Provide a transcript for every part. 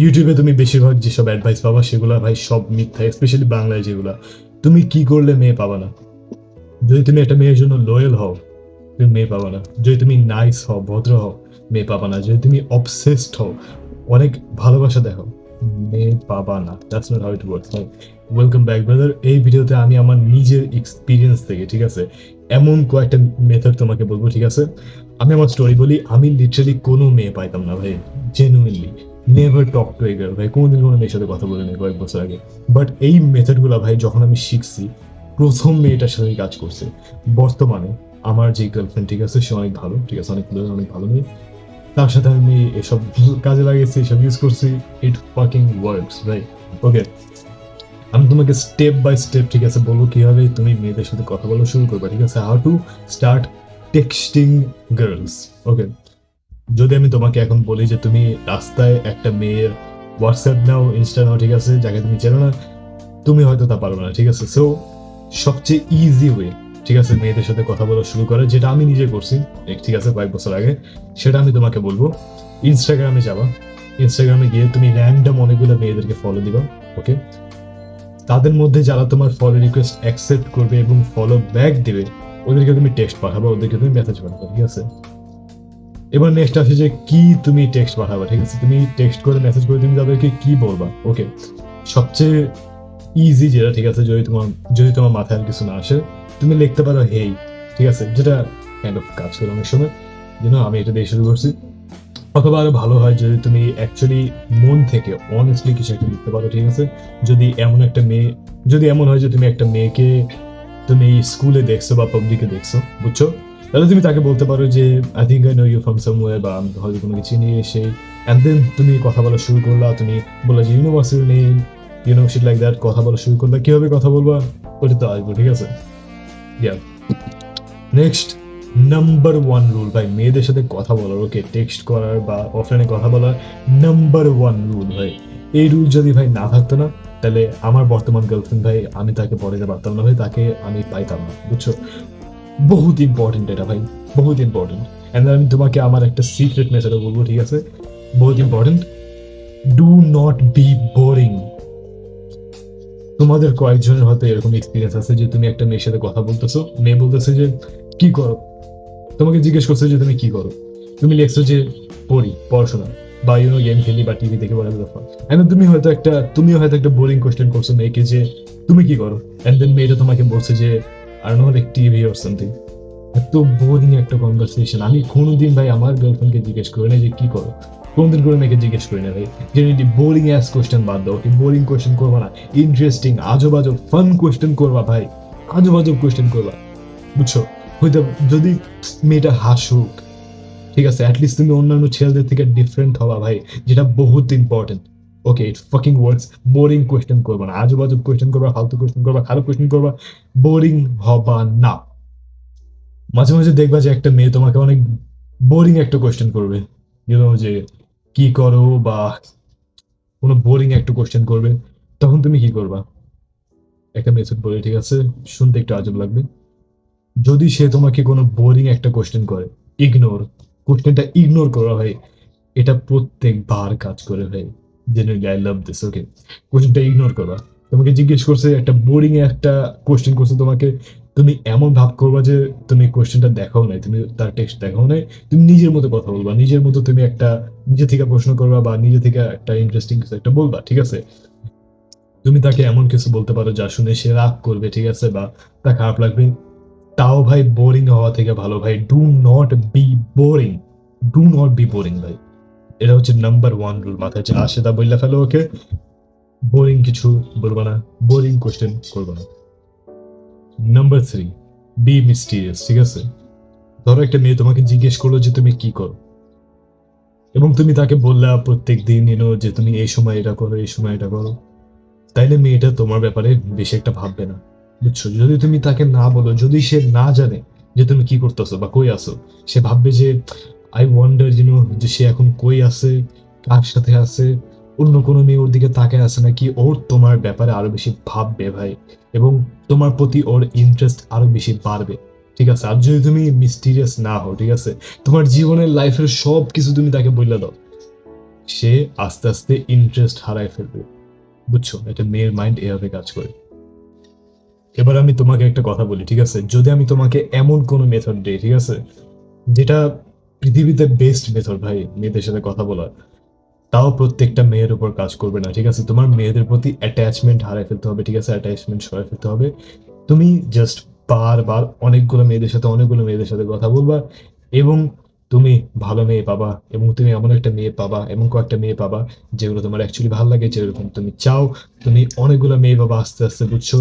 ইউটিউবে তুমি বেশিরভাগ যেসব অ্যাডভাইস পাবা সেগুলো ভাই সব মিথ্যা, স্পেশালি বাংলায় যেগুলা। তুমি কি করলে মেয়ে পাবা না? যদি তুমি একটা মেয়ের জন্য লয়াল হও, তুমি মেয়ে পাবা না। যদি তুমি নাইস হও, ভদ্র হও, মেয়ে পাবা না। যদি তুমি অবসেসড হও, অনেক ভালোবাসা দেখো, মেয়ে পাবা না। That's not how it works. Welcome back brother. এই ভিডিওতে আমি আমার নিজের এক্সপিরিয়েন্স থেকে, ঠিক আছে, এমন কয়েকটা মেথড তোমাকে বলবো, ঠিক আছে। আমি আমার স্টোরি বলি। আমি লিটারালি কোনো মেয়ে পাইতাম না ভাই, genuinely. Never talk to a girl ভাই, কোনোদিন কোনো মেয়ের সাথে কথা বলিনি কয়েক বছর আগে। বাট এই মেথডগুলো ভাই যখন আমি শিখছি, প্রথম মেয়েটার সাথে কাজ করছে। বর্তমানে আমার যে গার্লফ্রেন্ড, ঠিক আছে, সে অনেক ভালো, ঠিক আছে, অনেক ভালো মেয়ে। তার সাথে আমি এসব কাজে লাগিয়েছি, এসব ইউজ করছি। ইট ফাকিং ওয়ার্কস ভাই। ওকে, আমি তোমাকে স্টেপ বাই স্টেপ, ঠিক আছে, বলবো কিভাবে তুমি মেয়েদের সাথে কথা বলা শুরু করবে, ঠিক আছে। How to start texting girls. Okay, যদি আমি তোমাকে এখন বলি যে তুমি রাস্তায় একটা মেয়ের হোয়াটসঅ্যাপ নাও, ইনস্টা নাও, ঠিক আছে, যাকে তুমি চেনো না, তুমি হয়তো তা পারবে না, ঠিক আছে। সো সবচেয়ে ইজি ওয়ে, ঠিক আছে, মেয়েদের সাথে কথা বলা শুরু করে, যেটা আমি নিজে করছি, ঠিক আছে, কয়েক বছর আগে, সেটা আমি তোমাকে বলবো। ইনস্টাগ্রামে যাবা। ইনস্টাগ্রামে গিয়ে তুমি র্যান্ডম অনেকগুলো মেয়েদেরকে ফলো দিবা। ওকে, তাদের মধ্যে যারা তোমার ফলো রিকোয়েস্ট অ্যাকসেপ্ট করবে এবং ফলো ব্যাক দেবে, ওদেরকে তুমি টেক্সট পাঠাবা, ওদেরকে তুমি মেসেজ পাঠাবা, ঠিক আছে। এবার নেক্সট আসে যে কি তুমি টেক্সট পাঠাবা, ঠিক আছে। তুমি টেক্সট করে মেসেজ করে তুমি তাদেরকে কি বলবা। ওকে, সবচেয়ে ইজি যেটা, ঠিক আছে, যদি তোমার মাথায় আর কিছু না আসে, তুমি লিখতে পারো হেই, ঠিক আছে, যেটা কাইন্ড অফ কাজ করে অনেক সময়। আমি এটা দিয়ে শুরু করছি। অথবা আরো ভালো হয় যদি তুমি অ্যাকচুয়ালি মন থেকে অনেস্টলি কিছু একটা লিখতে পারো, ঠিক আছে। যদি এমন হয় যে তুমি একটা মেয়েকে তুমি স্কুলে দেখছো বা পাবলিকে দেখছো, বুঝছো, তাহলে তুমি তাকে বলতে পারো যে I think I know you from somewhere, বা আমি হয়তো কোনো কিছু নিয়ে এসে, অ্যান্ড দেন তুমি কথা বলা শুরু করলা। তুমি বললা যে university name, shit like that, কথা বলা শুরু করলা। কিভাবে কথা বলবা ওটা তো আসবো, ঠিক আছে। ইয়া, নেক্সট, নাম্বার ওয়ান রুল ভাই মেয়েদের সাথে কথা বলার, ওকে, টেক্সট করার বা অফলাইনে কথা বলার নাম্বার ওয়ান রুল ভাই। এই রুল যদি ভাই না থাকতো না, তাহলে আমার বর্তমান গার্লফ্রেন্ড ভাই, আমি তাকে পড়াতে পারতাম না ভাই, তাকে আমি পাইতাম না, বুঝছো। বহুত ইম্পর্টেন্ট এটা ভাই, বহুত ইম্পর্টেন্ট। এন্ড আমি তোমাকে আমার একটা সিক্রেট মেথডও বলবো, ঠিক আছে, বহুত important. Do not be boring. তোমাদের কয়েকজনের হয়তো এরকম এক্সপিরিয়েন্স আছে যে তুমি একটা মেয়ের সাথে কথা বলতেছো, মেয়ে বলতেছে যে কি করো, তোমাকে জিজ্ঞেস করছে যে তুমি কি করো, তুমি লিখছো যে পড়াশোনা, বা গেম খেলি, বা টিভি দেখে, বলা ব্যাপার। এন্ড তুমিও হয়তো একটা বোরিং কোয়েশ্চেন করছো মেয়েকে যে তুমি কি করো, এন্ড দেন মেয়েটা তোমাকে বলছে যে are no like TV or something. এত বোরিং একটা কনভারসেশন আমি কোনোদিন ভাই আমার গার্লফ্রেন্ডকে জিজ্ঞেস করি না যে কি করো, কোনদিন করে মেয়েকে জিজ্ঞেস করি না ভাই। জেনারেলি বোরিং অ্যাস কোয়েশ্চেন বাদ দাও, বোরিং কোয়েশ্চেন করবা না, ইন্টারেস্টিং আজব আজব ফান কোয়েশ্চেন করবা ভাই, আজব আজব কোয়েশ্চেন করবা, বুঝছো। হয়তো যদি মেয়েটা হাসুক, ঠিক আছে, অ্যাটলিস্ট তুমি অন্যান্য ছেলেদের থেকে ডিফারেন্ট হবা ভাই, যেটা বহুত ইম্পর্টেন্ট। ওকে, ইট ফাকিং ওয়ার্কস। বোরিং কোয়েশ্চেন করবা না, আজব আজব কোয়েশ্চেন করবা, ফালতু কোয়েশ্চেন করবা, খারাপ কোয়েশ্চেন করবা, বোরিং হবা না। মাঝে মাঝে দেখবা যে একটা মেয়ে তোমাকে অনেক বোরিং একটা কোয়েশ্চেন করবে, যে কি করো, বা কোনো বোরিং একটা কোয়েশ্চেন করবে, তখন তুমি কি করবা? একটা মেথড বলে, ঠিক আছে, শুনতে একটু আজব লাগবে। যদি সে তোমাকে কোনো বোরিং একটা কোয়েশ্চেন করে, কোয়েশ্চেনটা ইগনোর করা হয়, এটা প্রত্যেকবার কাজ করে ভাই। Generally I love this. Okay, কোয়েশ্চেনটা ইগনোর করবা। তোমাকে জিজ্ঞেস করছে একটা বোরিং একটা কোয়েশ্চেন করছে তোমাকে, তুমি এমন ভাব করবা যে তুমি কোয়েশ্চেনটা দেখাও নাই, তুমি তার টেক্সট দেখাও নাই, তুমি নিজের মতো কথা বলবা, নিজের মতো তুমি একটা নিজে থেকে প্রশ্ন করবা, বা নিজে থেকে একটা ইন্টারেস্টিং কিছু একটা বলবা, ঠিক আছে। তুমি তাকে এমন কিছু বলতে পারো যা শুনে সে রাগ করবে, ঠিক আছে, বা তার খারাপ লাগবে। তাও ভাই বোরিং হওয়া থেকে ভালো ভাই, do not be boring, do not be boring ভাই। এটা হচ্ছে নাম্বার ওয়ান রুল, মাথায় যা আসে তা বললে ফেলো। ওকে, বোরিং কিছু বলবো না, বোরিং কোয়েশ্চেন করবো না। নাম্বার থ্রি, বি মিস্টিরিয়াস, ঠিক আছে। ধরো একটা মেয়ে তোমাকে জিজ্ঞেস করলো যে তুমি কি করো, এবং তুমি তাকে বললা প্রত্যেক দিন যে তুমি এই সময় এটা করো, এই সময় এটা করো, তাইলে মেয়েটা তোমার ব্যাপারে বেশি একটা ভাববে না, বুঝছো। যদি তুমি তাকে না বলো, যদি সে না জানে যে তুমি কি করতেছো বা কই আসো, সে ভাববে যে আই ওয়ান্ডার যে সে এখন কই আছে, কার সাথে আছে, অন্য কোনো মেয়ে ওর দিকে তাকায় আছে নাকি, ওর তোমার ব্যাপারে আরো বেশি ভাববে ভাই, এবং তোমার প্রতি ওর ইন্টারেস্ট আরো বেশি বাড়বে, ঠিক আছে। আর যদি তুমি মিস্টিরিয়াস না হও, ঠিক আছে, তোমার জীবনের লাইফের সব কিছু তুমি তাকে বললে দাও, সে আস্তে আস্তে ইন্টারেস্ট হারায় ফেলবে। বুঝছো? একটা মেয়ের মাইন্ড এভাবে কাজ করে। এবার আমি তোমাকে একটা কথা বলি, ঠিক আছে? যদি আমি তোমাকে এমন কোনো মেথড দেই, ঠিক আছে? যেটা পৃথিবীতে বেস্ট মেথড ভাই মেয়েদের সাথে কথা বলার, তাও প্রত্যেকটা মেয়ের উপর কাজ করবে না, ঠিক আছে? তোমার মেয়েদের প্রতি অ্যাটাচমেন্ট হারায় ফেলতে হবে, ঠিক আছে? অ্যাটাচমেন্ট সরায় ফেলতে হবে। তুমি জাস্ট বারবার অনেকগুলো মেয়েদের সাথে কথা বলবা এবং তুমি ভালো মেয়ে পাবা এবং তুমি এমন একটা মেয়ে পাবা, এমন কয়েকটা মেয়ে পাবা যেগুলো তোমার অ্যাকচুয়ালি ভালো লাগে, যেরকম তুমি চাও। তুমি অনেকগুলো মেয়ে পাবা আস্তে, আস্তে, বুঝছো?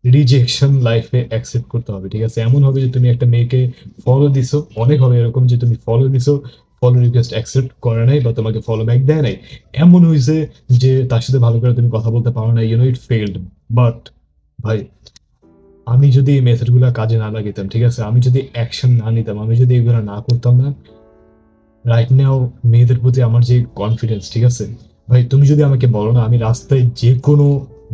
রিজেকশন লাইফে অ্যাকসেপ্ট করতে হবে, ঠিক আছে? এমন হবে যে তুমি একটা মেয়েকে ফলো দিছো, অনেক হবে এরকম যে তুমি ফলো দিছো, ফলো রিকোয়েস্ট অ্যাকসেপ্ট করে নাই বা তোমাকে ফলো ব্যাক দেয় নাই। এমন হইছে যে তার সাথে ভালো করে তুমি কথা বলতে পারো না, ইট ফেইলড। বাট ভাই, আমি যদি এই মেথড গুলা কাজে না লাগাইতাম, ঠিক আছে? আমি যদি অ্যাকশন না নিতাম, আমি যদি এগুলো না করতাম না, রাইট নাও মেয়েদের প্রতি আমার যে কনফিডেন্স, ঠিক আছে? ভাই তুমি যদি আমাকে বলো না আমি রাস্তায় যে কোনো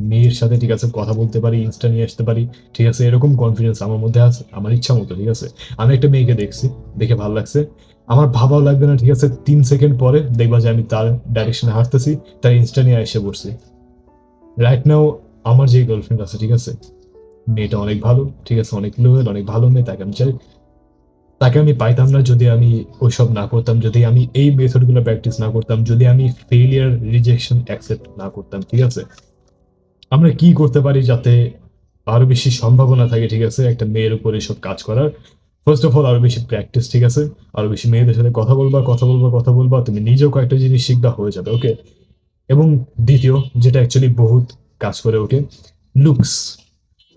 মেয়ের সাথে, ঠিক আছে, কথা বলতে পারি, ইনস্টা নিয়ে আসতে পারি, ঠিক আছে, এরকম কনফিডেন্স আমার মধ্যে আছে, আমার ইচ্ছা মতো, ঠিক আছে? আমি একটা মেয়েকে দেখছি, দেখে ভালো লাগছে, আমার ভাবাও লাগবে না, ঠিক আছে? 3 সেকেন্ড পরে দেখবা যে আমি তার ডাইরেকশনে হাঁটতেছি, তার ইনস্টা নিয়ে এসে পড়ছি। রাইট নাও আমার যে গার্লফ্রেন্ড আছে, ঠিক আছে, মেয়েটা অনেক ভালো, ঠিক আছে, অনেক লোয়েল, অনেক ভালো মেয়ে, তাকে আমি চাই। তাকে আমি পাইতাম না যদি আমি ওইসব না করতাম, যদি আমি এই মেথড গুলো প্র্যাকটিস না করতাম, যদি আমি ফেলিয়ার রিজেকশন অ্যাকসেপ্ট না করতাম, ঠিক আছে? আমরা কি করতে পারি যাতে আরো বেশি সম্ভাবনা থাকে, ঠিক আছে, একটা মেয়ের উপর এসব কাজ করার? ফার্স্ট অফ অল আরো বেশি প্র্যাকটিস, ঠিক আছে? আরো বেশি মেয়েদের সাথে কথা বলবা, তুমি নিজেও কয়েকটা জিনিস শিখবা, হয়ে যাবে, ওকে? এবং দ্বিতীয়, যেটা অ্যাকচুয়ালি বহুত কাজ করে ওঠে, লুকস।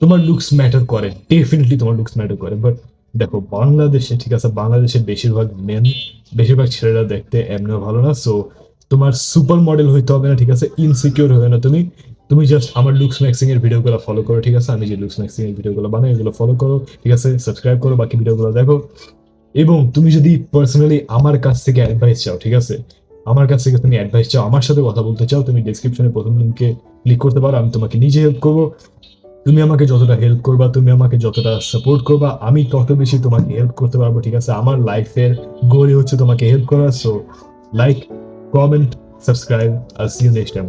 তোমার লুকস ম্যাটার করে, ডেফিনেটলি তোমার লুকস ম্যাটার করে। বাট দেখো বাংলাদেশে, ঠিক আছে, বাংলাদেশের বেশিরভাগ মেন, বেশিরভাগ ছেলেরা দেখতে এমনিও ভালো না। সো তোমার সুপার মডেল হইতে হবে না, ঠিক আছে? ইনসিকিউর হবে না তুমি। তুমি জাস্ট আমার লুকস ম্যাক্সিং এর ভিডিওগুলো ফলো করো, ঠিক আছে? আমি যে লুকস ম্যাক্সিং এর ভিডিওগুলো বানাই এগুলো ফলো করো, ঠিক আছে? সাবস্ক্রাইব করো, বাকি ভিডিওগুলো দেখো। এবং তুমি যদি পার্সোনালি আমার কাছ থেকে অ্যাডভাইস চাও, ঠিক আছে, আমার কাছ থেকে তুমি অ্যাডভাইস চাও, আমার সাথে কথা বলতে চাও, তুমি ডিসক্রিপশনে প্রথম লিঙ্কে ক্লিক করতে পারো, আমি তোমাকে নিজে হেল্প করবো। তুমি আমাকে যতটা হেল্প করবা, তুমি আমাকে যতটা সাপোর্ট করবা, আমি তত বেশি তোমাকে হেল্প করতে পারবো, ঠিক আছে? আমার লাইফের গোলই হচ্ছে তোমাকে হেল্প করা। সো লাইক, কমেন্ট, সাবস্ক্রাইব, আর সি ইউ নেক্সট টাইম।